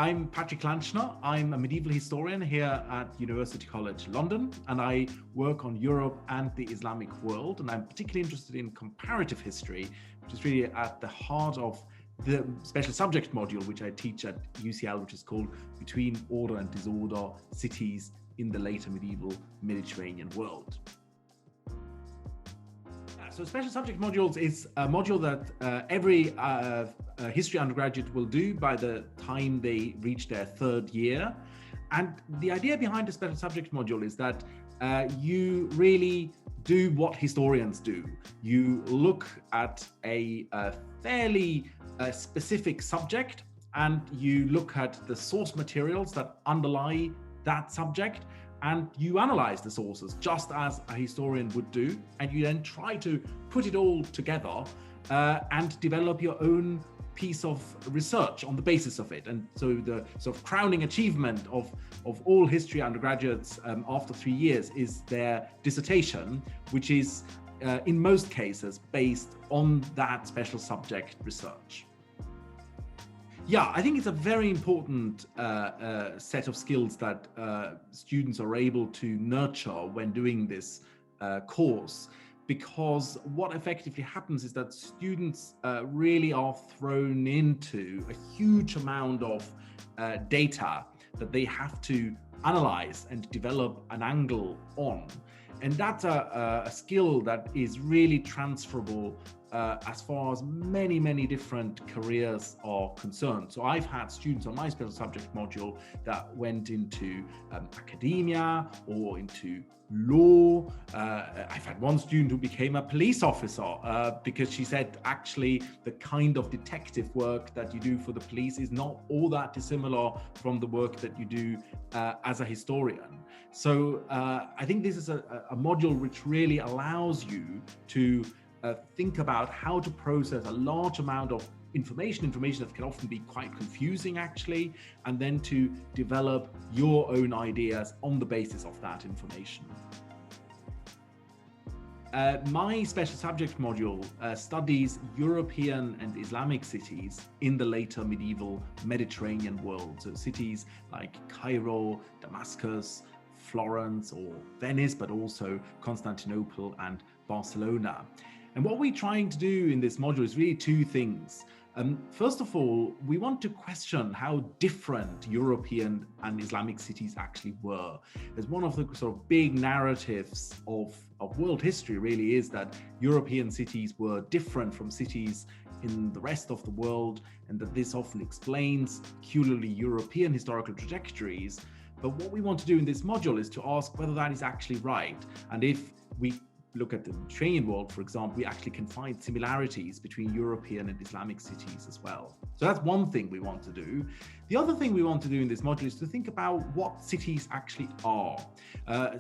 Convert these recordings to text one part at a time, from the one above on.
I'm Patrick Lanchner. I'm a medieval historian here at University College London, and I work on Europe and the Islamic world. And I'm particularly interested in comparative history, which is really at the heart of the special subject module, which I teach at UCL, which is called Between Order and Disorder, Cities in the Later Medieval Mediterranean World. So special subject modules is a module that every history undergraduate will do by the time they reach their third year. And the idea behind the special subject module is that you really do what historians do. You look at a fairly specific subject, and you look at the source materials that underlie that subject, and you analyze the sources just as a historian would do, and you then try to put it all together and develop your own piece of research on the basis of it. And so the sort of crowning achievement of all history undergraduates after 3 years is their dissertation, which is in most cases based on that special subject research. Yeah, I think it's a very important set of skills that students are able to nurture when doing this course, because what effectively happens is that students really are thrown into a huge amount of data that they have to analyze and develop an angle on. And that's a skill that is really transferable as far as many different careers are concerned. So I've had students on my special subject module that went into academia or into law. I've had one student who became a police officer because she said actually the kind of detective work that you do for the police is not all that dissimilar from the work that you do as a historian. So I think this is a module which really allows you to think about how to process a large amount of information that can often be quite confusing actually, and then to develop your own ideas on the basis of that information. My special subject module studies European and Islamic cities in the later medieval Mediterranean world. So cities like Cairo, Damascus, Florence or Venice, but also Constantinople and Barcelona. And what we're trying to do in this module is really two things. First of all, we want to question how different European and Islamic cities actually were. As one of the sort of big narratives of world history really is that European cities were different from cities in the rest of the world, and that this often explains peculiarly European historical trajectories. But what we want to do in this module is to ask whether that is actually right. And if we look at the Mediterranean world, for example, we actually can find similarities between European and Islamic cities as well. So that's one thing we want to do. The other thing we want to do in this module is to think about what cities actually are.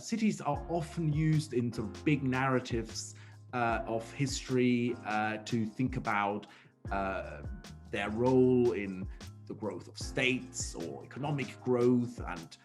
Cities are often used in sort of big narratives of history to think about their role in the growth of states or economic growth and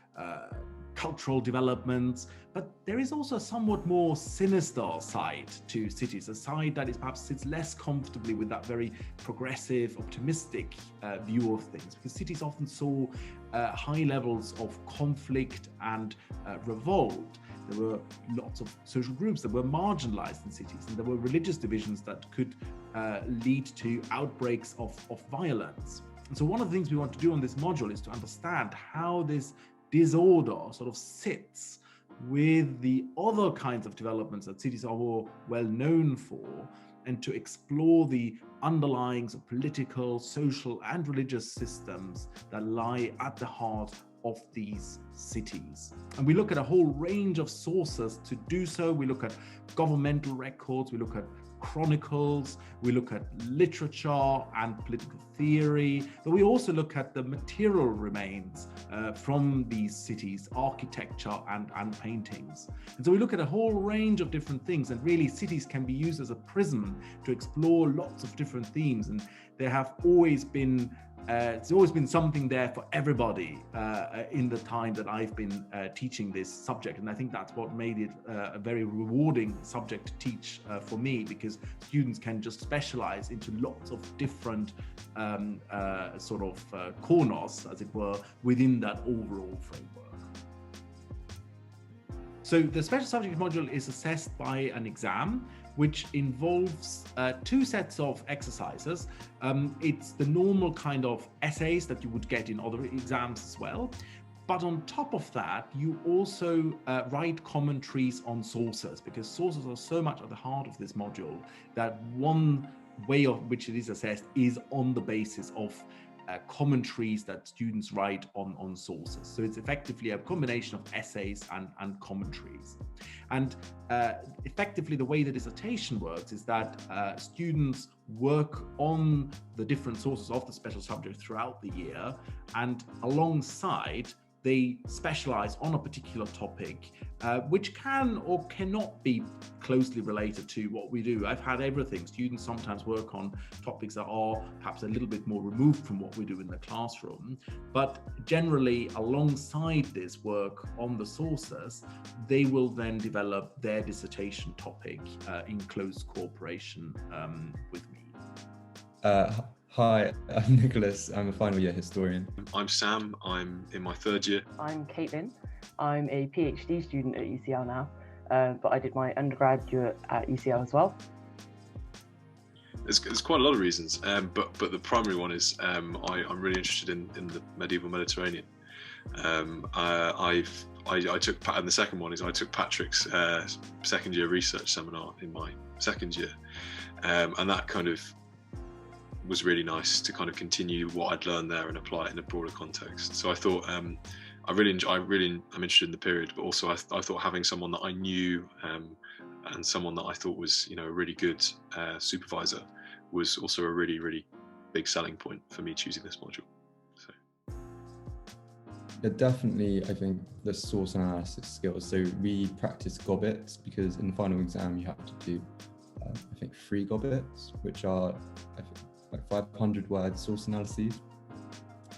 cultural developments, but there is also a somewhat more sinister side to cities, a side that is perhaps sits less comfortably with that very progressive, optimistic view of things, because cities often saw high levels of conflict and revolt. There were lots of social groups that were marginalized in cities, and there were religious divisions that could lead to outbreaks of violence. And so one of the things we want to do on this module is to understand how this disorder sort of sits with the other kinds of developments that cities are more well known for, and to explore the underlyings of political, social, and religious systems that lie at the heart of these cities. And we look at a whole range of sources to do so. We look at governmental records, we look at chronicles, we look at literature and political theory, but we also look at the material remains from these cities, architecture and paintings. And so we look at a whole range of different things, and really cities can be used as a prism to explore lots of different themes. And there have always been it's always been something there for everybody in the time that I've been teaching this subject. And I think that's what made it a very rewarding subject to teach for me, because students can just specialize into lots of different corners, as it were, within that overall framework. So the special subject module is assessed by an exam, which involves two sets of exercises. It's the normal kind of essays that you would get in other exams as well. But on top of that, you also write commentaries on sources, because sources are so much at the heart of this module that one way of which it is assessed is on the basis of commentaries that students write on sources. So it's effectively a combination of essays and commentaries. And effectively, the way the dissertation works is that students work on the different sources of the special subject throughout the year, and alongside they specialize on a particular topic, which can or cannot be closely related to what we do. I've had everything. Students sometimes work on topics that are perhaps a little bit more removed from what we do in the classroom, but generally alongside this work on the sources, they will then develop their dissertation topic in close cooperation with me. Hi, I'm Nicholas. I'm a final year historian. I'm Sam. I'm in my third year. I'm Caitlin. I'm a PhD student at UCL now, but I did my undergraduate at UCL as well. There's quite a lot of reasons, but the primary one is I'm really interested in the medieval Mediterranean. I took, and the second one is I took Patrick's second year research seminar in my second year, and that kind of was really nice to kind of continue what I'd learned there and apply it in a broader context. So I thought I'm interested in the period, but also I thought having someone that I knew and someone that I thought was a really good supervisor was also a really, really big selling point for me choosing this module. So. Yeah, definitely, I think the source analysis skills. So we practice gobbets because in the final exam you have to do I think 3 gobbets, which are like 500 word source analyses,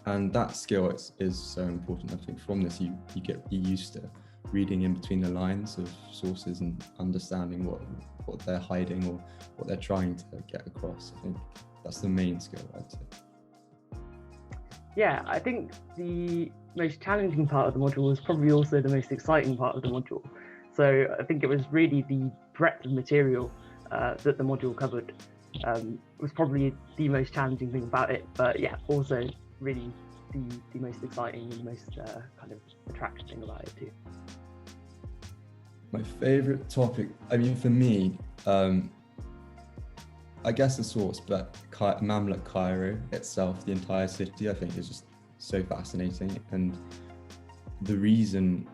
and that skill is so important. I think from this you get used to reading in between the lines of sources and understanding what they're hiding or what they're trying to get across. I think that's the main skill, I'd say. Yeah, I think the most challenging part of the module was probably also the most exciting part of the module. So I think it was really the breadth of material that the module covered was probably the most challenging thing about it, but yeah, also really the most exciting and most kind of attractive thing about it too. My favorite topic, I mean, for me, I guess the source, but Mamluk Cairo itself, the entire city, I think is just so fascinating. And the reason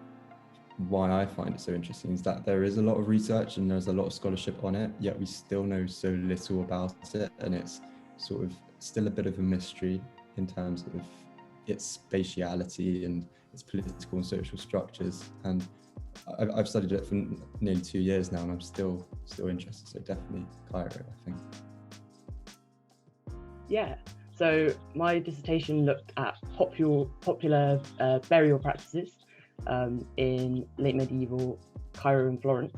why I find it so interesting is that there is a lot of research and there's a lot of scholarship on it, yet we still know so little about it, and it's sort of still a bit of a mystery in terms of its spatiality and its political and social structures. And I've studied it for nearly 2 years now, and I'm still interested. So definitely Cairo, I think. Yeah. So my dissertation looked at popular burial practices in late medieval Cairo and Florence.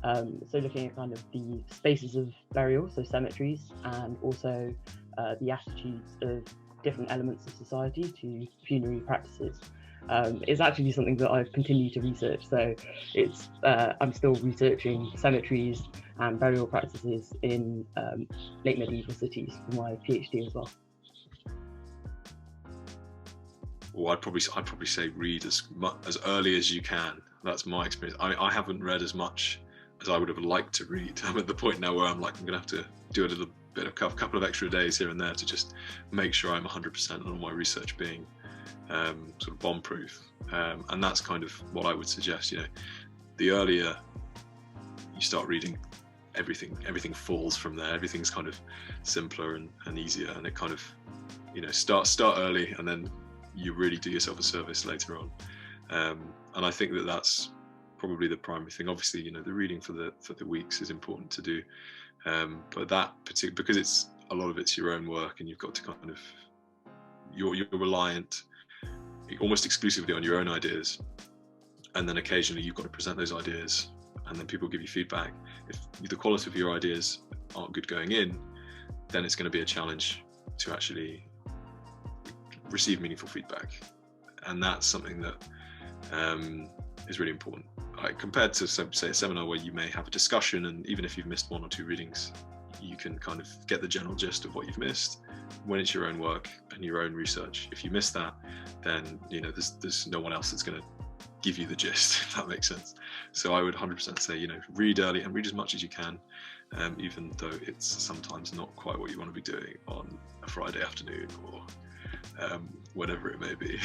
So looking at kind of the spaces of burial, so cemeteries, and also the attitudes of different elements of society to funerary practices. It's actually something that I've continued to research. So it's I'm still researching cemeteries and burial practices in late medieval cities for my PhD as well. Well, I'd probably say read as early as you can. That's my experience. I haven't read as much as I would have liked to read. I'm at the point now where I'm like, I'm going to have to do a little bit, a couple of extra days here and there to just make sure I'm 100% on all my research being sort of bomb-proof. And that's kind of what I would suggest. The earlier you start reading, everything falls from there. Everything's kind of simpler and easier, and it kind of, start early, and then you really do yourself a service later on. And I think that's probably the primary thing. Obviously, the reading for the weeks is important to do, but that particular, because a lot of it's your own work, and you've got to kind of you're reliant almost exclusively on your own ideas, and then occasionally you've got to present those ideas, and then people give you feedback. If the quality of your ideas aren't good going in, then it's going to be a challenge to actually receive meaningful feedback, and that's something that is really important. Like, compared to, say, a seminar where you may have a discussion, and even if you've missed 1 or 2 readings, you can kind of get the general gist of what you've missed. When it's your own work and your own research, if you miss that, then there's no one else that's going to give you the gist, if that makes sense. So I would 100% say, read early and read as much as you can, even though it's sometimes not quite what you want to be doing on a Friday afternoon or whatever it may be.